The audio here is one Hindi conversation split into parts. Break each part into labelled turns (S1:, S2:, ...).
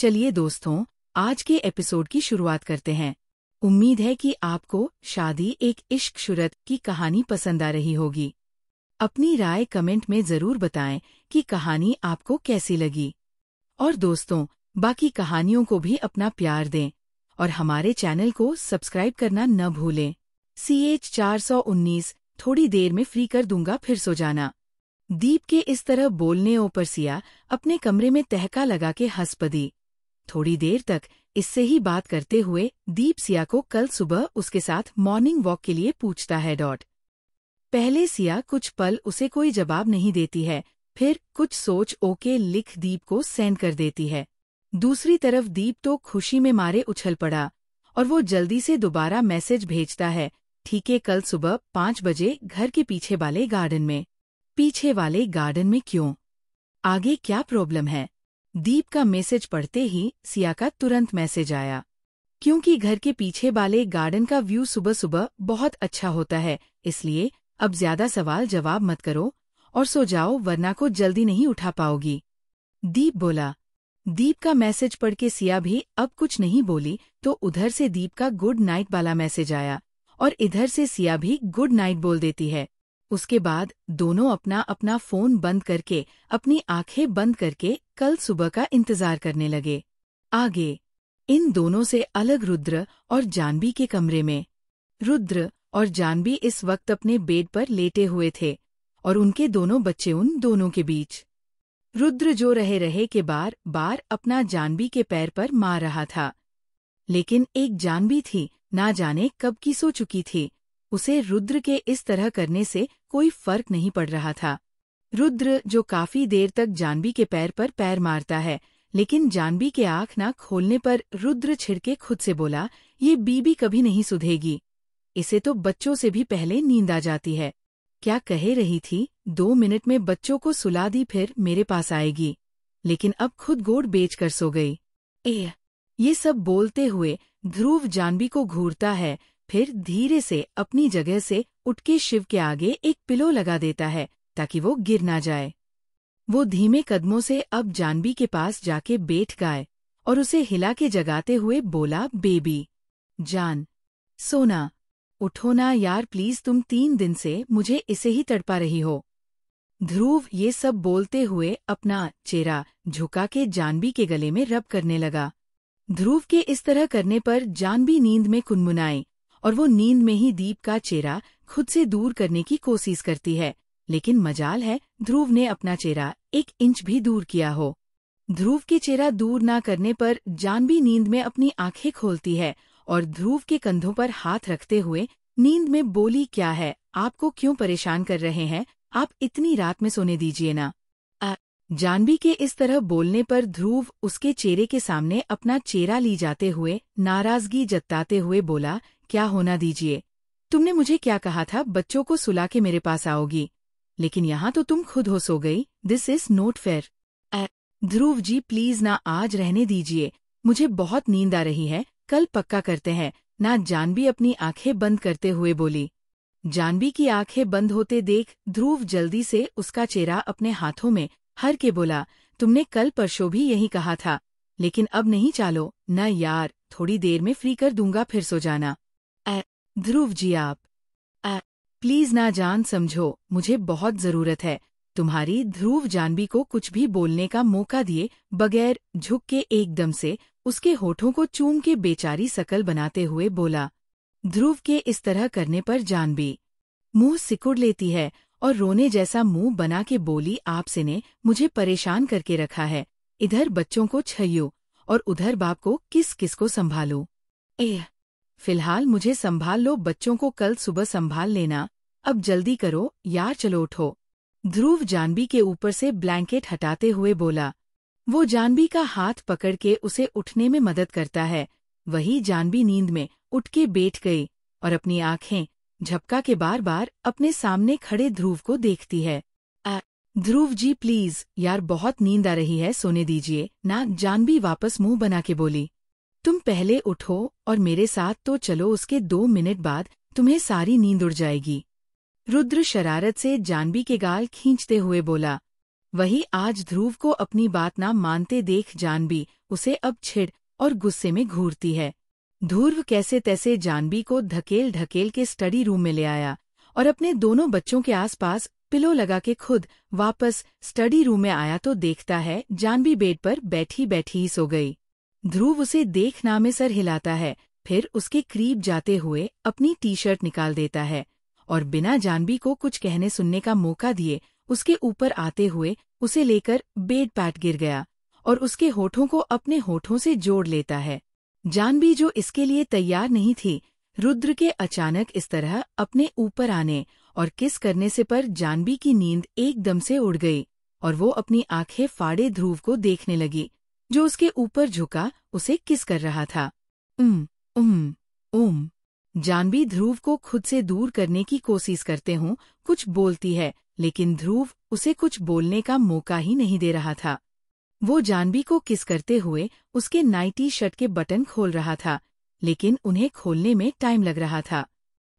S1: चलिए दोस्तों, आज के एपिसोड की शुरुआत करते हैं। उम्मीद है कि आपको शादी एक इश्क शुरत की कहानी पसंद आ रही होगी। अपनी राय कमेंट में जरूर बताएं कि कहानी आपको कैसी लगी। और दोस्तों, बाकी कहानियों को भी अपना प्यार दें और हमारे चैनल को सब्सक्राइब करना न भूलें। CH 419 थोड़ी देर में फ्री कर दूंगा, फिर सो जाना। दीप के इस तरह बोलने पर सिया अपने कमरे में तहका लगा के हंस पड़ी। थोड़ी देर तक इससे ही बात करते हुए दीप सिया को कल सुबह उसके साथ मॉर्निंग वॉक के लिए पूछता है। पहले सिया कुछ पल उसे कोई जवाब नहीं देती है, फिर कुछ सोच ओके लिख दीप को सेंड कर देती है। दूसरी तरफ दीप तो खुशी में मारे उछल पड़ा और वो जल्दी से दोबारा मैसेज भेजता है, ठीक है, कल सुबह 5 बजे घर के पीछे वाले गार्डन में। पीछे वाले गार्डन में क्यों? आगे क्या प्रॉब्लम है? दीप का मैसेज पढ़ते ही सिया का तुरंत मैसेज आया, क्योंकि घर के पीछे वाले गार्डन का व्यू सुबह सुबह बहुत अच्छा होता है, इसलिए अब ज्यादा सवाल जवाब मत करो और सो जाओ, वरना को जल्दी नहीं उठा पाओगी। दीप बोला। दीप का मैसेज पढ़ के सिया भी अब कुछ नहीं बोली तो उधर से दीप का गुड नाइट वाला मैसेज आया और इधर से सिया भी गुड नाइट बोल देती है। उसके बाद दोनों अपना अपना फोन बंद करके अपनी आंखें बंद करके कल सुबह का इंतजार करने लगे। आगे इन दोनों से अलग रुद्र और जानवी के कमरे में। रुद्र और जानवी इस वक्त अपने बेड पर लेटे हुए थे और उनके दोनों बच्चे उन दोनों के बीच। रुद्र जो रहे रहे के बार बार अपना जानवी के पैर पर मार रहा था, लेकिन एक जानवी थी, ना जाने कब की सो चुकी थी। उसे रुद्र के इस तरह करने से कोई फर्क नहीं पड़ रहा था। रुद्र जो काफी देर तक जानवी के पैर पर पैर मारता है, लेकिन जानवी के आंख ना खोलने पर रुद्र छिड़के खुद से बोला, ये बीबी कभी नहीं सुधेगी, इसे तो बच्चों से भी पहले नींद आ जाती है। क्या कह रही थी, 2 मिनट में बच्चों को सुला दी, फिर मेरे पास आएगी, लेकिन अब खुद गोड़ बेच कर सो गई। ये सब बोलते हुए ध्रुव जानवी को घूरता है, फिर धीरे से अपनी जगह से उठ के शिव के आगे एक पिलो लगा देता है ताकि वो गिर ना जाए। वो धीमे कदमों से अब जानवी के पास जाके बैठ गए और उसे हिला के जगाते हुए बोला, बेबी जान, सोना, उठो ना यार प्लीज, तुम 3 दिन से मुझे इसे ही तड़पा रही हो। ध्रुव ये सब बोलते हुए अपना चेहरा झुका के जानवी के गले में रब करने लगा। ध्रुव के इस तरह करने पर जानवी नींद में कुनमुनाई और वो नींद में ही दीप का चेहरा खुद से दूर करने की कोशिश करती है, लेकिन मजाल है ध्रुव ने अपना चेहरा 1 इंच भी दूर किया हो। ध्रुव के चेहरा दूर ना करने पर जानवी नींद में अपनी आंखें खोलती है और ध्रुव के कंधों पर हाथ रखते हुए नींद में बोली, क्या है, आपको क्यों परेशान कर रहे हैं, आप इतनी रात में सोने दीजिए ना। जानवी के इस तरह बोलने पर ध्रुव उसके चेहरे के सामने अपना चेहरा ली जाते हुए नाराजगी जताते हुए बोला, क्या होना दीजिए, तुमने मुझे क्या कहा था, बच्चों को सुला के मेरे पास आओगी, लेकिन यहाँ तो तुम खुद हो सो गई, this is not fair. Dhruv ji please ना, आज रहने दीजिए, मुझे बहुत नींद आ रही है, कल पक्का करते हैं ना। जानवी अपनी आंखें बंद करते हुए बोली। जानवी की आंखें बंद होते देख ध्रुव जल्दी से उसका चेहरा अपने हाथों में हर के बोला, तुमने कल परसों भी यही कहा था, लेकिन अब नहीं, चालो न यार, थोड़ी देर में फ्री कर दूंगा, फिर सो जाना। ध्रुव जी आप प्लीज ना जान, समझो मुझे बहुत जरूरत है तुम्हारी। ध्रुव जानवी को कुछ भी बोलने का मौका दिए बगैर झुक के एकदम से उसके होठों को चूम के बेचारी शकल बनाते हुए बोला। ध्रुव के इस तरह करने पर जानवी मुंह सिकुड़ लेती है और रोने जैसा मुंह बना के बोली, आपसे ने मुझे परेशान करके रखा है, इधर बच्चों को छैयो और उधर बाप को किस किस को संभालूं। फिलहाल मुझे संभाल लो, बच्चों को कल सुबह संभाल लेना, अब जल्दी करो यार, चलो उठो। ध्रुव जानवी के ऊपर से ब्लैंकेट हटाते हुए बोला। वो जानवी का हाथ पकड़ के उसे उठने में मदद करता है। वही जानवी नींद में उठ के बैठ गई और अपनी आंखें झपका के बार बार अपने सामने खड़े ध्रुव को देखती है। ध्रुव जी प्लीज यार, बहुत नींद आ रही है, सोने दीजिए ना। जानवी वापस मुंह बना के बोली, तुम पहले उठो और मेरे साथ तो चलो, उसके 2 मिनट बाद तुम्हें सारी नींद उड़ जाएगी। रुद्र शरारत से जानवी के गाल खींचते हुए बोला। वही आज ध्रुव को अपनी बात ना मानते देख जानवी उसे अब चिढ़ और गुस्से में घूरती है। ध्रुव कैसे तैसे जानवी को धकेल ढकेल के स्टडी रूम में ले आया और अपने दोनों बच्चों के आसपास पिलो लगा के खुद वापस स्टडी रूम में आया तो देखता है जानवी बेड पर बैठी बैठी ही सो गई। ध्रुव उसे देख ना में सर हिलाता है, फिर उसके करीब जाते हुए अपनी टी शर्ट निकाल देता है और बिना जानवी को कुछ कहने सुनने का मौका दिए उसके ऊपर आते हुए उसे लेकर बेड पैट गिर गया और उसके होठों को अपने होठों से जोड़ लेता है। जानवी जो इसके लिए तैयार नहीं थी, रुद्र के अचानक इस तरह अपने ऊपर आने और किस करने से पर जानवी की नींद एकदम से उड़ गई और वो अपनी आंखें फाड़े ध्रुव को देखने लगी जो उसके ऊपर झुका उसे किस कर रहा था। जानवी ध्रुव को खुद से दूर करने की कोशिश करते हूँ कुछ बोलती है, लेकिन ध्रुव उसे कुछ बोलने का मौका ही नहीं दे रहा था। वो जानवी को किस करते हुए उसके नाइटी शर्ट के बटन खोल रहा था, लेकिन उन्हें खोलने में टाइम लग रहा था,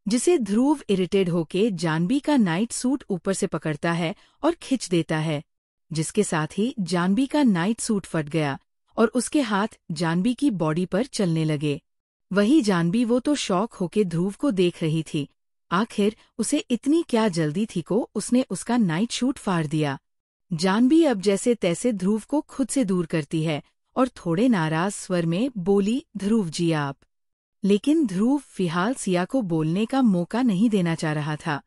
S1: जिसे ध्रुव इरिटेट होके जानवी का नाइट सूट ऊपर से पकड़ता है और खिंच देता है, जिसके साथ ही जानवी का नाइट सूट फट गया और उसके हाथ जानवी की बॉडी पर चलने लगे। वही जानवी वो तो शॉक होके ध्रुव को देख रही थी। आखिर उसे इतनी क्या जल्दी थी को उसने उसका नाइट सूट फाड़ दिया। जानवी अब जैसे तैसे ध्रुव को खुद से दूर करती है और थोड़े नाराज स्वर में बोली, ध्रुव जी आप। लेकिन ध्रुव फिलहाल सिया को बोलने का मौका नहीं देना चाह रहा था।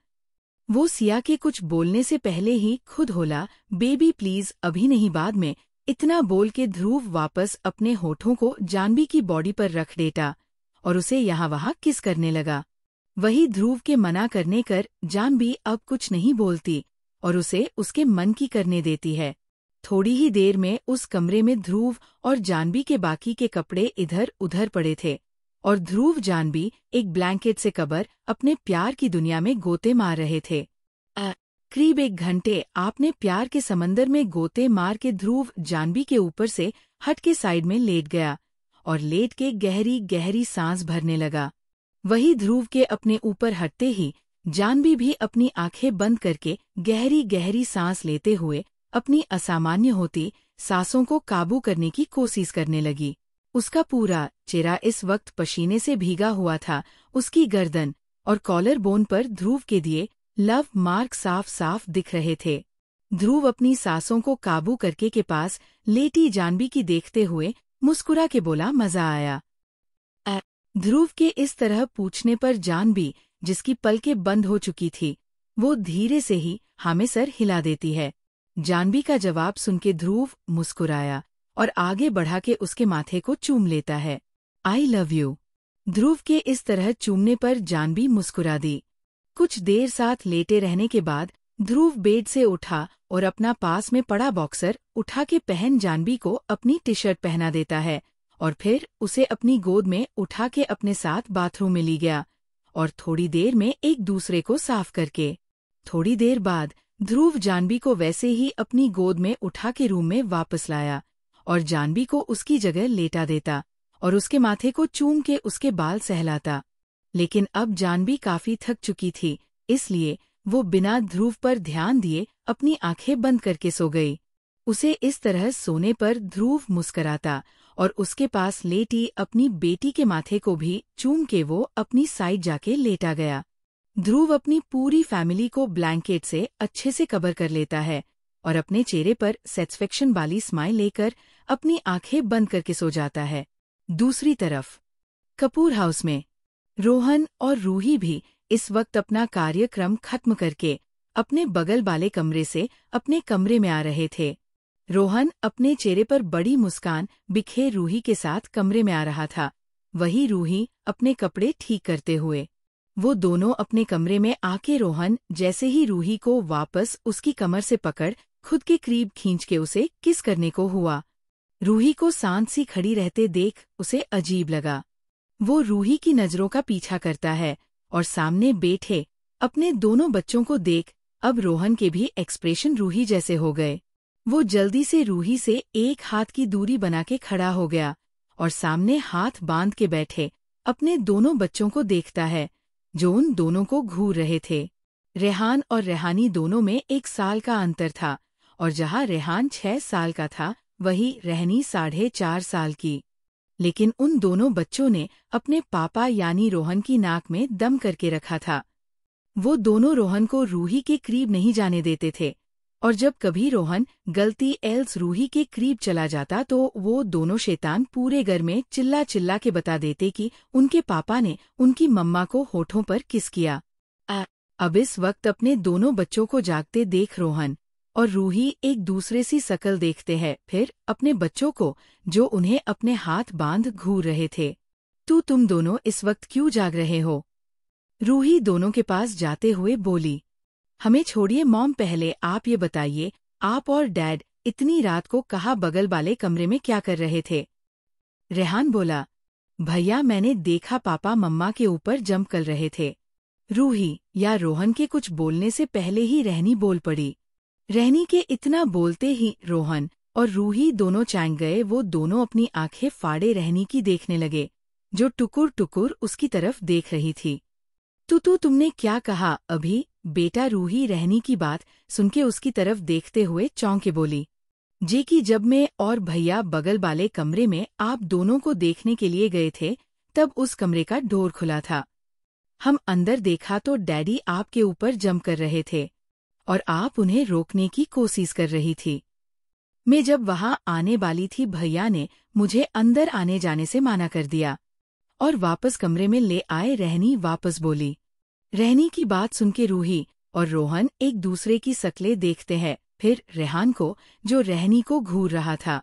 S1: वो सिया के कुछ बोलने से पहले ही खुद बोला, बेबी प्लीज अभी नहीं बाद में। इतना बोल के ध्रुव वापस अपने होठों को जानवी की बॉडी पर रख देता और उसे यहाँ वहाँ किस करने लगा। वही ध्रुव के मना करने कर जानवी अब कुछ नहीं बोलती और उसे उसके मन की करने देती है। थोड़ी ही देर में उस कमरे में ध्रुव और जानवी के बाकी के कपड़े इधर उधर पड़े थे और ध्रुव जानवी एक ब्लैंकेट से कवर अपने प्यार की दुनिया में गोते मार रहे थे। करीब 1 घंटे आपने प्यार के समंदर में गोते मार के ध्रुव जानवी के ऊपर से हट के साइड में लेट गया और लेट के गहरी गहरी सांस भरने लगा। वही ध्रुव के अपने ऊपर हटते ही जानवी भी अपनी आंखें बंद करके गहरी गहरी सांस लेते हुए अपनी असामान्य होती सांसों को काबू करने की कोशिश करने लगी। उसका पूरा चेहरा इस वक्त पसीने से भीगा हुआ था। उसकी गर्दन और कॉलर बोन पर ध्रुव के दिए लव मार्क साफ साफ दिख रहे थे। ध्रुव अपनी सांसों को काबू करके के पास लेटी जानवी की देखते हुए मुस्कुरा के बोला, मजा आया। ध्रुव के इस तरह पूछने पर जानवी, जिसकी पलकें बंद हो चुकी थी, वो धीरे से ही हाँ में सर हिला देती है। जानवी का जवाब सुनके ध्रुव मुस्कुराया और आगे बढ़ा के उसके माथे को चूम लेता है। I love you. ध्रुव के इस तरह चूमने पर जानवी मुस्कुरा दी। कुछ देर साथ लेटे रहने के बाद ध्रुव बेड से उठा और अपना पास में पड़ा बॉक्सर उठा के पहन जानवी को अपनी टी शर्ट पहना देता है और फिर उसे अपनी गोद में उठा के अपने साथ बाथरूम में ले गया और थोड़ी देर में एक दूसरे को साफ करके। थोड़ी देर बाद ध्रुव जानवी को वैसे ही अपनी गोद में उठा के रूम में वापस लाया और जानवी को उसकी जगह लेटा देता और उसके माथे को चूम के उसके बाल सहलाता। लेकिन अब जानवी काफी थक चुकी थी, इसलिए वो बिना ध्रुव पर ध्यान दिए अपनी आंखें बंद करके सो गई। उसे इस तरह सोने पर ध्रुव मुस्कराता और उसके पास लेटी अपनी बेटी के माथे को भी चूम के वो अपनी साइड जाके लेटा गया। ध्रुव अपनी पूरी फैमिली को ब्लैंकेट से अच्छे से कवर कर लेता है और अपने चेहरे पर सेटिस्फेक्शन वाली स्माइल लेकर अपनी आंखें बंद करके सो जाता है। दूसरी तरफ कपूर हाउस में रोहन और रूही भी इस वक्त अपना कार्यक्रम खत्म करके अपने बगल वाले कमरे से अपने कमरे में आ रहे थे। रोहन अपने चेहरे पर बड़ी मुस्कान बिखेर रूही के साथ कमरे में आ रहा था, वही रूही अपने कपड़े ठीक करते हुए। वो दोनों अपने कमरे में आके रोहन जैसे ही रूही को वापस उसकी कमर से पकड़ खुद के करीब खींच के उसे किस करने को हुआ। रूही को शांत सी खड़ी रहते देख उसे अजीब लगा। वो रूही की नजरों का पीछा करता है और सामने बैठे अपने दोनों बच्चों को देख अब रोहन के भी एक्सप्रेशन रूही जैसे हो गए। वो जल्दी से रूही से एक हाथ की दूरी बना के खड़ा हो गया और सामने हाथ बांध के बैठे अपने दोनों बच्चों को देखता है जो उन दोनों को घूर रहे थे। रेहान और रेहानी दोनों में 1 साल का अंतर था और जहाँ रेहान 6 साल का था वही रहनी 4.5 साल की। लेकिन उन दोनों बच्चों ने अपने पापा यानी रोहन की नाक में दम करके रखा था। वो दोनों रोहन को रूही के करीब नहीं जाने देते थे, और जब कभी रोहन गलती एल्स रूही के करीब चला जाता तो वो दोनों शैतान पूरे घर में चिल्ला चिल्ला के बता देते कि उनके पापा ने उनकी मम्मा को होठों पर किस किया। अब इस वक्त अपने दोनों बच्चों को जागते देख रोहन और रूही एक दूसरे सी शकल देखते हैं, फिर अपने बच्चों को जो उन्हें अपने हाथ बांध घूर रहे थे। तुम दोनों इस वक्त क्यों जाग रहे हो? रूही दोनों के पास जाते हुए बोली। हमें छोड़िए मॉम, पहले आप ये बताइए, आप और डैड इतनी रात को कहाँ बगल वाले कमरे में क्या कर रहे थे? रेहान बोला, भैया मैंने देखा पापा मम्मा के ऊपर जंप कर रहे थे। रूही या रोहन के कुछ बोलने से पहले ही रहनी बोल पड़ी। रहनी के इतना बोलते ही रोहन और रूही दोनों चैंक गए। वो दोनों अपनी आंखें फाड़े रहनी की देखने लगे, जो टुकुर टुकुर उसकी तरफ देख रही थी। तुमने क्या कहा अभी? बेटा रूही रहनी की बात सुनके उसकी तरफ देखते हुए चौंके बोली। जे कि जब मैं और भैया बगल वाले कमरे में आप दोनों को देखने के लिए गए थे तब उस कमरे का डोर खुला था। हम अंदर देखा तो डैडी आपके ऊपर जंप कर रहे थे और आप उन्हें रोकने की कोशिश कर रही थी। मैं जब वहां आने वाली थी भैया ने मुझे अंदर आने जाने से मना कर दिया और वापस कमरे में ले आए। रहनी वापस बोली। रहनी की बात सुनके रूही और रोहन एक दूसरे की शक्लें देखते हैं, फिर रेहान को जो रहनी को घूर रहा था।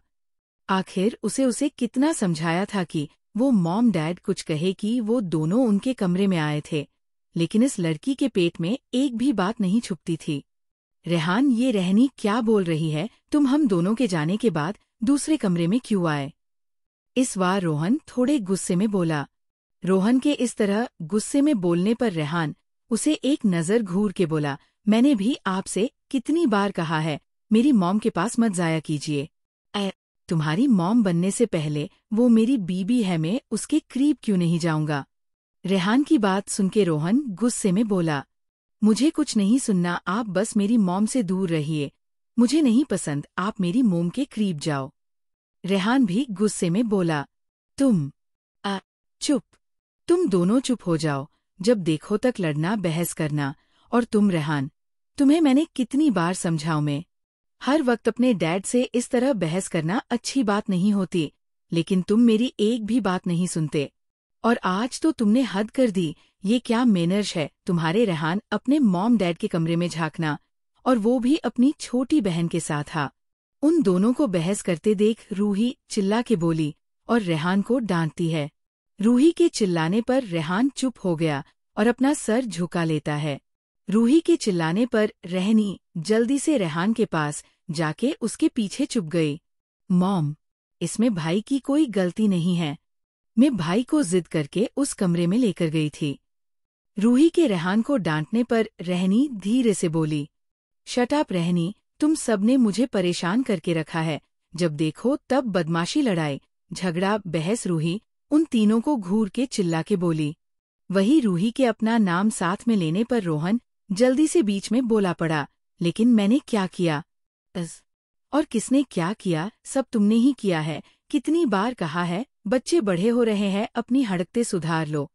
S1: आखिर उसे कितना समझाया था कि वो मॉम डैड कुछ कहे कि वो दोनों उनके कमरे में आए थे, लेकिन इस लड़की के पेट में एक भी बात नहीं छुपती थी। रेहान, ये रहनी क्या बोल रही है? तुम हम दोनों के जाने के बाद दूसरे कमरे में क्यों आए? इस बार रोहन थोड़े गुस्से में बोला। रोहन के इस तरह गुस्से में बोलने पर रेहान उसे एक नज़र घूर के बोला, मैंने भी आपसे कितनी बार कहा है मेरी मॉम के पास मत जाया कीजिए। तुम्हारी मॉम बनने से पहले वो मेरी बीबी है, मैं उसके करीब क्यों नहीं जाऊंगा? रेहान की बात सुनके रोहन गुस्से में बोला, मुझे कुछ नहीं सुनना, आप बस मेरी मॉम से दूर रहिए, मुझे नहीं पसंद आप मेरी मोम के करीब जाओ। रेहान भी गुस्से में बोला, चुप, तुम दोनों चुप हो जाओ, जब देखो तक लड़ना बहस करना। और तुम रेहान, तुम्हें मैंने कितनी बार समझाऊं, मैं हर वक्त अपने डैड से इस तरह बहस करना अच्छी बात नहीं होती, लेकिन तुम मेरी एक भी बात नहीं सुनते। और आज तो तुमने हद कर दी, ये क्या मैनर्स है तुम्हारे रेहान, अपने मॉम डैड के कमरे में झांकना, और वो भी अपनी छोटी बहन के साथ। हा उन दोनों को बहस करते देख रूही चिल्ला के बोली और रेहान को डांटती है। रूही के चिल्लाने पर रेहान चुप हो गया और अपना सर झुका लेता है। रूही के चिल्लाने पर रहनी जल्दी से रेहान के पास जाके उसके पीछे चुप गई। मॉम, इसमें भाई की कोई गलती नहीं है, मैं भाई को जिद करके उस कमरे में लेकर गई थी। रूही के रेहान को डांटने पर रहनी धीरे से बोली, शट अप रहनी, तुम सबने मुझे परेशान करके रखा है, जब देखो तब बदमाशी, लड़ाई झगड़ा बहस। रूही उन तीनों को घूर के चिल्ला के बोली। वही रूही के अपना नाम साथ में लेने पर रोहन जल्दी से बीच में बोला पड़ा, लेकिन मैंने क्या किया? और किसने क्या किया? सब तुमने ही किया है। कितनी बार कहा है बच्चे बड़े हो रहे हैं, अपनी हरकतें सुधार लो,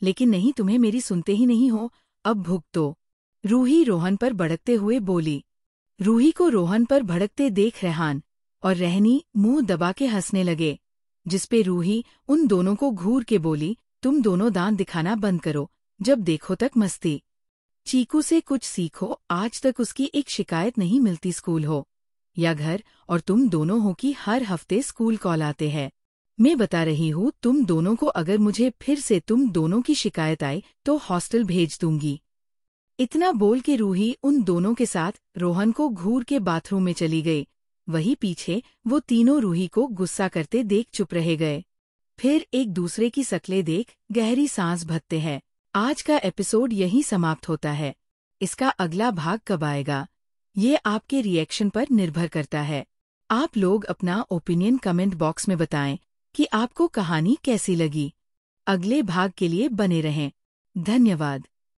S1: लेकिन नहीं, तुम्हें मेरी सुनते ही नहीं हो, अब भुगतो। रूही रोहन पर भड़कते हुए बोली। रूही को रोहन पर भड़कते देख रेहान और रहनी मुंह दबा के हंसने लगे, जिसपे रूही उन दोनों को घूर के बोली, तुम दोनों दांत दिखाना बंद करो, जब देखो तक मस्ती। चीकू से कुछ सीखो, आज तक उसकी एक शिकायत नहीं मिलती, स्कूल हो या घर, और तुम दोनों हो कि हर हफ्ते स्कूल कॉल आते हैं। मैं बता रही हूँ तुम दोनों को, अगर मुझे फिर से तुम दोनों की शिकायत आई तो हॉस्टल भेज दूंगी। इतना बोल के रूही उन दोनों के साथ रोहन को घूर के बाथरूम में चली गई। वहीं पीछे वो तीनों रूही को गुस्सा करते देख चुप रह गए, फिर एक दूसरे की शक्लें देख गहरी सांस भरते हैं। आज का एपिसोड यहीं समाप्त होता है। इसका अगला भाग कब आएगा, ये आपके रिएक्शन पर निर्भर करता है। आप लोग अपना ओपिनियन कमेंट बॉक्स में बताएं कि आपको कहानी कैसी लगी। अगले भाग के लिए बने रहें। धन्यवाद।